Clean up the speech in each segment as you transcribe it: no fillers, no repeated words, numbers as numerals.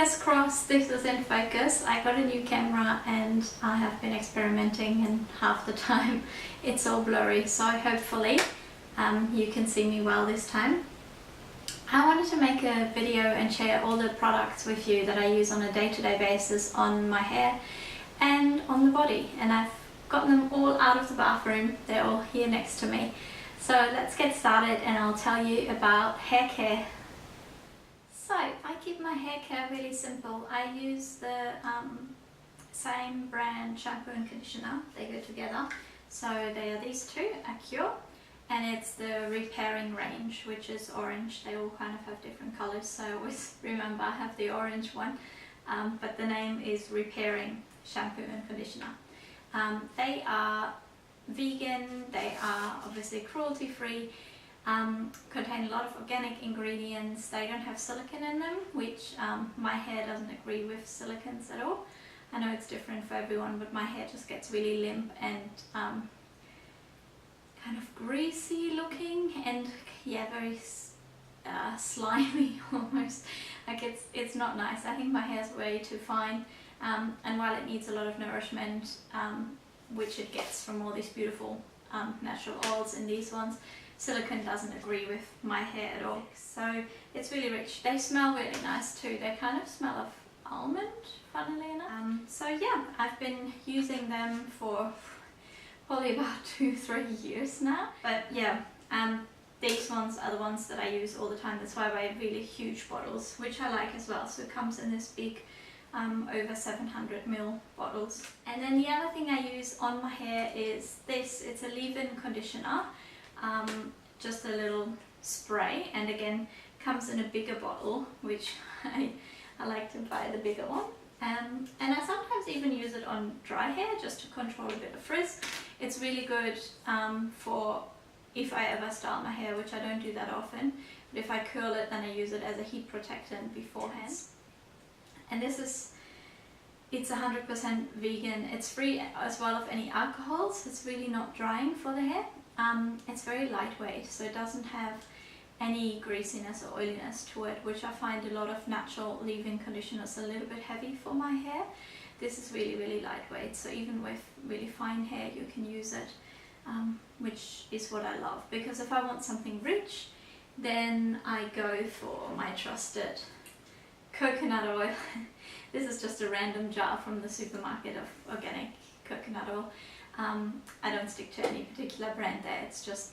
Fingers crossed this is in focus. I got a new camera and I have been experimenting, and half the time it's all blurry, so hopefully you can see me well this time. I wanted to make a video and share all the products with you that I use on a day-to-day basis on my hair and on the body, and I've gotten them all out of the bathroom. They're all here next to me. So let's get started and I'll tell you about hair care. So I keep my hair care really simple. I use the same brand shampoo and conditioner. They go together. So they are these two, Acure, and it's the repairing range, which is orange. They all kind of have different colors, so I always remember I have the orange one, but the name is repairing shampoo and conditioner. They are vegan, they are obviously cruelty free, contain a lot of organic ingredients. They don't have silicone in them, which my hair doesn't agree with silicones at all. I know it's different for everyone, but my hair just gets really limp and kind of greasy looking, and yeah, very slimy almost. Like it's not nice. I think my hair's way too fine, and while it needs a lot of nourishment, which it gets from all these beautiful natural oils in these ones, silicone doesn't agree with my hair at all. So it's really rich. They smell really nice too. They kind of smell of almond, funnily enough. So yeah, I've been using them for probably about 2-3 years now. But yeah, these ones are the ones that I use all the time. That's why I buy really huge bottles, which I like as well. So it comes in this big over 700 ml bottles. And then the other thing I use on my hair is this. It's a leave-in conditioner, just a little spray, and again comes in a bigger bottle, which I like to buy the bigger one. And I sometimes even use it on dry hair just to control a bit of frizz. It's really good for if I ever style my hair, which I don't do that often, but if I curl it, then I use it as a heat protectant beforehand. And it's 100% vegan. It's free as well of any alcohols. It's really not drying for the hair. It's very lightweight, so it doesn't have any greasiness or oiliness to it, which I find a lot of natural leave-in conditioners a little bit heavy for my hair. This is really, really lightweight, so even with really fine hair you can use it, which is what I love, because if I want something rich, then I go for my trusted coconut oil. This is just a random jar from the supermarket of organic coconut oil. I don't stick to any particular brand there, it's just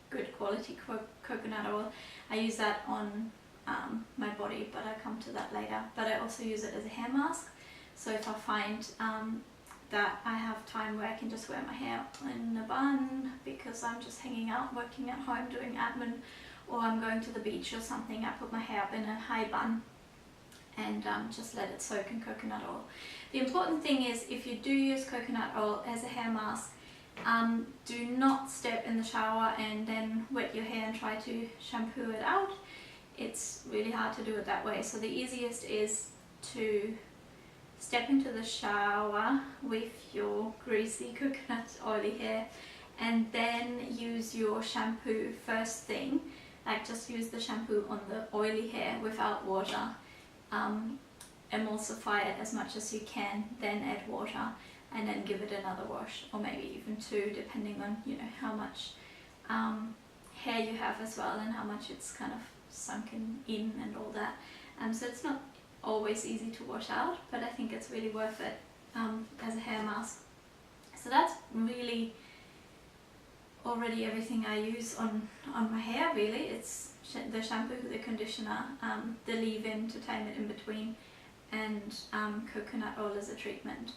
good quality coconut oil. I use that on my body, but I'll come to that later. But I also use it as a hair mask, so if I find that I have time where I can just wear my hair in a bun because I'm just hanging out, working at home, doing admin, or I'm going to the beach or something, I put my hair up in a high bun and just let it soak in coconut oil. The important thing is, if you do use coconut oil as a hair mask, do not step in the shower and then wet your hair and try to shampoo it out. It's really hard to do it that way. So the easiest is to step into the shower with your greasy coconut oily hair and then use your shampoo first thing. Like, just use the shampoo on the oily hair without water. Emulsify it as much as you can, then add water, and then give it another wash, or maybe even two, depending on how much hair you have as well and how much it's kind of sunken in and all that. So it's not always easy to wash out, but I think it's really worth it as a hair mask. So that's really already everything I use on my hair, really. It's the shampoo, the conditioner, the leave-in to tame it in between, and coconut oil as a treatment.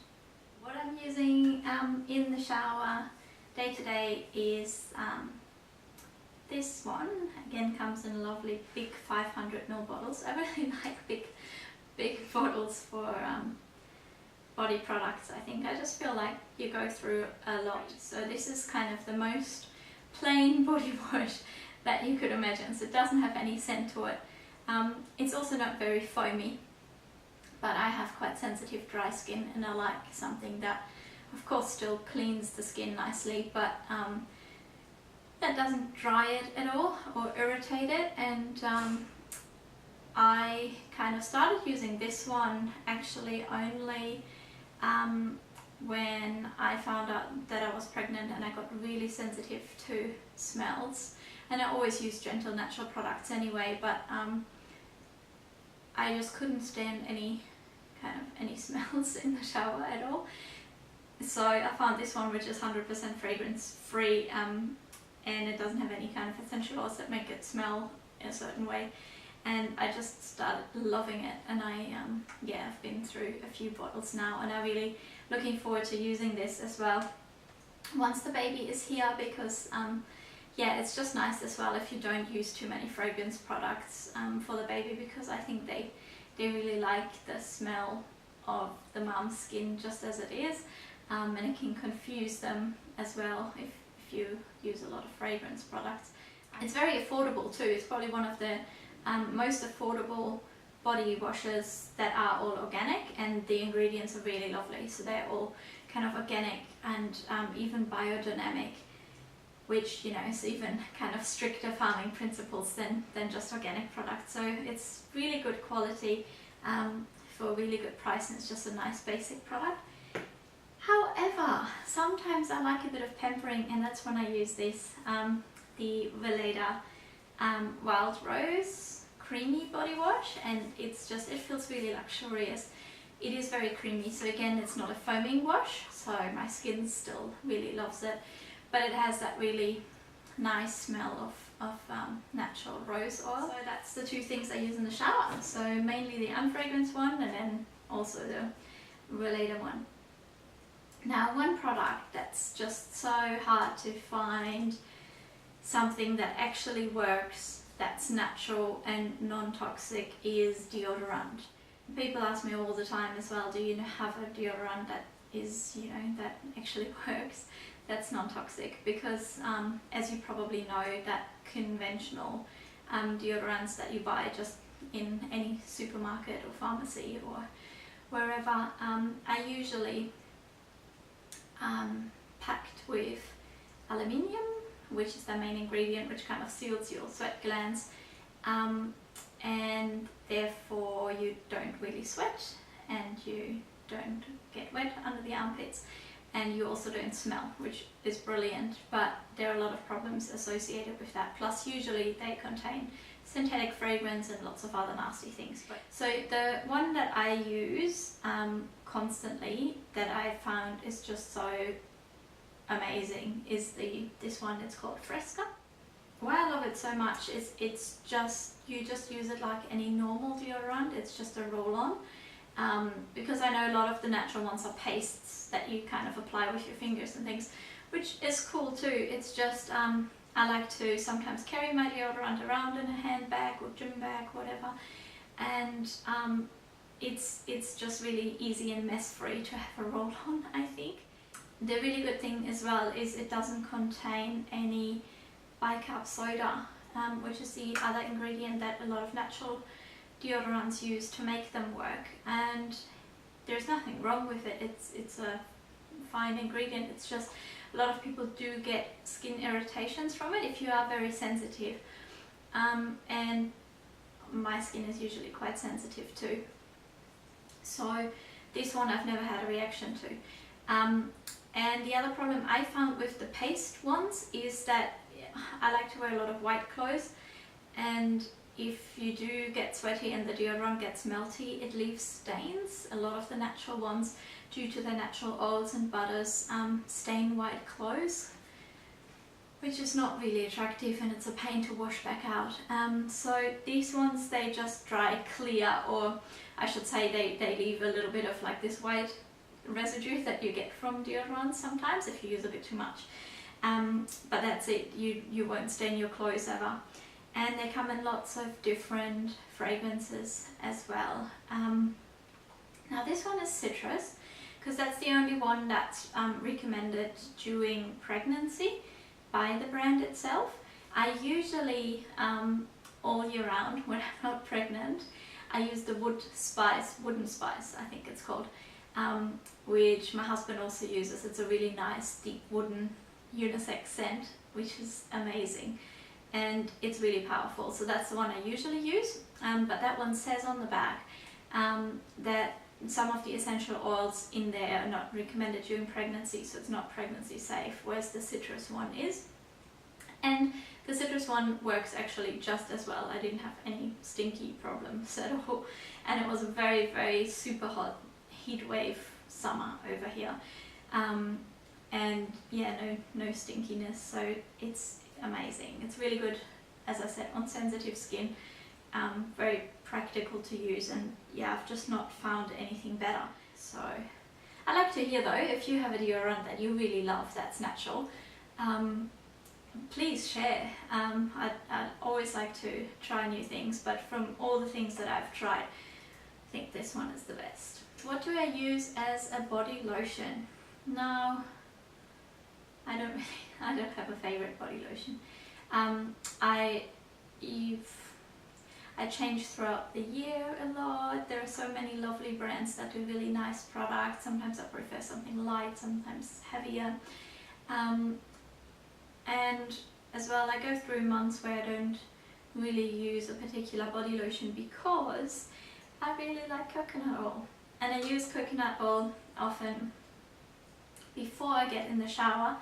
What I'm using in the shower day to day is this one. Again, comes in lovely big 500 ml bottles. I really like big bottles for body products. I think I just feel like you go through a lot. So this is kind of the most plain body wash that you could imagine. So it doesn't have any scent to it. It's also not very foamy, but I have quite sensitive dry skin, and I like something that of course still cleans the skin nicely, but that doesn't dry it at all or irritate it. And I kind of started using this one actually only when I found out that I was pregnant and I got really sensitive to smells. And I always use gentle natural products anyway, but I just couldn't stand any smells in the shower at all. So I found this one, which is 100% fragrance free, and it doesn't have any kind of essential oils that make it smell in a certain way. And I just started loving it, and I've been through a few bottles now, and I'm really looking forward to using this as well once the baby is here, because it's just nice as well if you don't use too many fragrance products for the baby, because I think they really like the smell of the mom's skin just as it is, and it can confuse them as well if you use a lot of fragrance products. It's very affordable too. It's probably one of the most affordable body washes that are all organic, and the ingredients are really lovely. So they're all kind of organic and even biodynamic, which, you know, is even kind of stricter farming principles than just organic products. So it's really good quality for a really good price, and it's just a nice basic product. However, sometimes I like a bit of pampering, and that's when I use this, the Weleda Wild Rose Creamy Body Wash, and it feels really luxurious. It is very creamy, so again, it's not a foaming wash, so my skin still really loves it, but it has that really nice smell of natural rose oil. So that's the two things I use in the shower, so mainly the unfragranced one, and then also the Weleda one. Now, one product that's just so hard to find something that actually works, that's natural and non-toxic, is deodorant. People ask me all the time as well, do you have a deodorant that is, you know, that actually works, that's non-toxic? Because as you probably know, that conventional deodorants that you buy just in any supermarket or pharmacy or wherever are usually packed with aluminium, which is the main ingredient, which kind of seals your sweat glands, and therefore you don't really sweat, and you don't get wet under the armpits, and you also don't smell, which is brilliant, but there are a lot of problems associated with that. Plus, usually they contain synthetic fragrance and lots of other nasty things. So the one that I use constantly, that I found is just so amazing, is this one. It's called Fresca. Why I love it so much is you just use it like any normal deodorant. It's just a roll-on, because I know a lot of the natural ones are pastes that you kind of apply with your fingers and things, which is cool too. It's just I like to sometimes carry my deodorant around in a handbag or gym bag, whatever, and it's just really easy and mess-free to have a roll-on, I think. The really good thing as well is it doesn't contain any bicarb soda, which is the other ingredient that a lot of natural deodorants use to make them work, and there's nothing wrong with it. It's a fine ingredient. It's just a lot of people do get skin irritations from it if you are very sensitive, and my skin is usually quite sensitive too. So this one I've never had a reaction to. And the other problem I found with the paste ones is that I like to wear a lot of white clothes, and if you do get sweaty and the deodorant gets melty, it leaves stains. A lot of the natural ones, due to their natural oils and butters, stain white clothes, which is not really attractive, and it's a pain to wash back out. So these ones, they just dry clear, or I should say they leave a little bit of like this white residue that you get from deodorants sometimes if you use a bit too much. But that's it, you won't stain your clothes ever. And they come in lots of different fragrances as well. Now this one is citrus, because that's the only one that's recommended during pregnancy by the brand itself. I usually, all year round when I'm not pregnant, I use the wooden spice, I think it's called, which my husband also uses. It's a really nice deep wooden unisex scent, which is amazing. and it's really powerful. So that's the one I usually use, but that one says on the back that some of the essential oils in there are not recommended during pregnancy, so it's not pregnancy safe, whereas the citrus one is. And the citrus one works actually just as well. I didn't have any stinky problems at all, and it was a very, very super hot heat wave summer over here, and yeah, no stinkiness, so it's amazing. It's really good, as I said, on sensitive skin, very practical to use, and yeah, I've just not found anything better. So I'd like to hear though, if you have a deodorant that you really love that's natural, please share. I'd always like to try new things, but from all the things that I've tried, I think this one is the best. What do I use as a body lotion? No, I don't have a favorite body lotion. I change throughout the year a lot. There are so many lovely brands that do really nice products. Sometimes I prefer something light, sometimes heavier. And as well, I go through months where I don't really use a particular body lotion because I really like coconut oil. And I use coconut oil often before I get in the shower,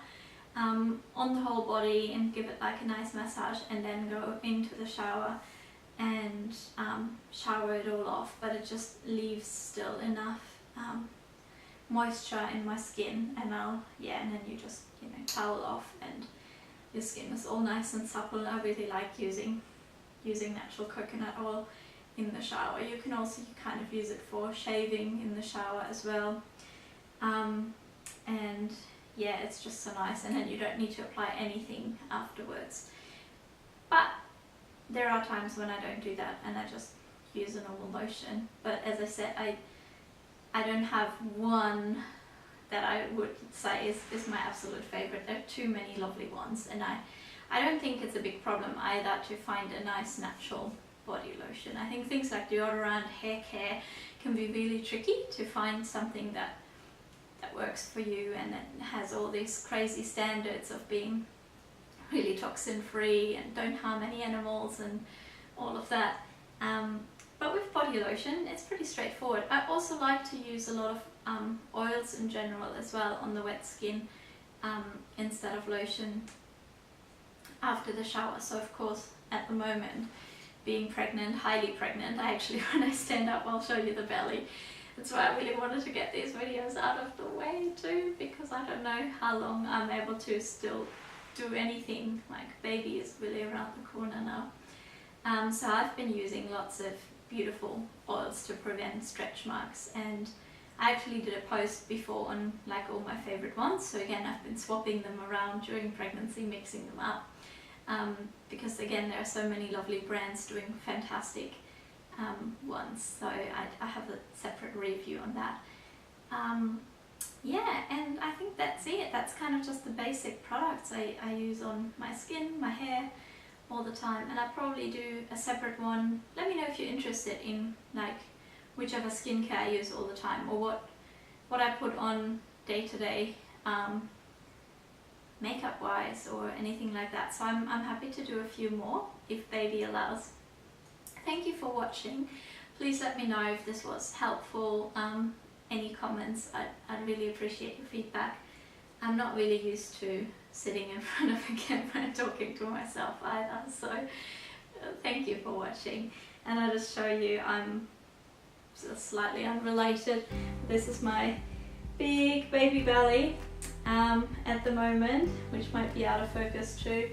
on the whole body, and give it like a nice massage, and then go into the shower and shower it all off, but it just leaves still enough moisture in my skin, and and then you just towel off and your skin is all nice and supple. I really like using natural coconut oil in the shower. You can also kind of use it for shaving in the shower as well, and yeah, it's just so nice, and then you don't need to apply anything afterwards. But there are times when I don't do that and I just use a normal lotion. But as I said, I don't have one that I would say is my absolute favorite. There are too many lovely ones, and I don't think it's a big problem either to find a nice natural body lotion. I think things like deodorant, hair care can be really tricky to find something that works for you and that has all these crazy standards of being really toxin free and don't harm any animals and all of that. But with body lotion, it's pretty straightforward. I also like to use a lot of oils in general as well on the wet skin, instead of lotion after the shower. So of course, at the moment, being pregnant, highly pregnant, when I stand up, I'll show you the belly. That's why I really wanted to get these videos out of the way too, because I don't know how long I'm able to still do anything. Like, baby is really around the corner now. So I've been using lots of beautiful oils to prevent stretch marks, and I actually did a post before on like all my favorite ones. So again, I've been swapping them around during pregnancy, mixing them up, because again, there are so many lovely brands doing fantastic ones. So I have a separate review on that. Yeah, and I think that's it. That's kind of just the basic products I use on my skin, my hair, all the time. And I'll probably do a separate one. Let me know if you're interested in like whichever skincare I use all the time, or what I put on day to day, makeup wise or anything like that. So I'm happy to do a few more if baby allows. Thank you for watching. Please let me know if this was helpful. Any comments, I'd really appreciate your feedback. I'm not really used to sitting in front of a camera and talking to myself either, so thank you for watching. And I'll just show you, I'm slightly unrelated. This is my big baby belly at the moment, which might be out of focus too.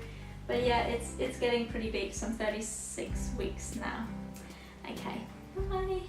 But yeah, it's getting pretty big, so I'm 36 weeks now. Okay, bye.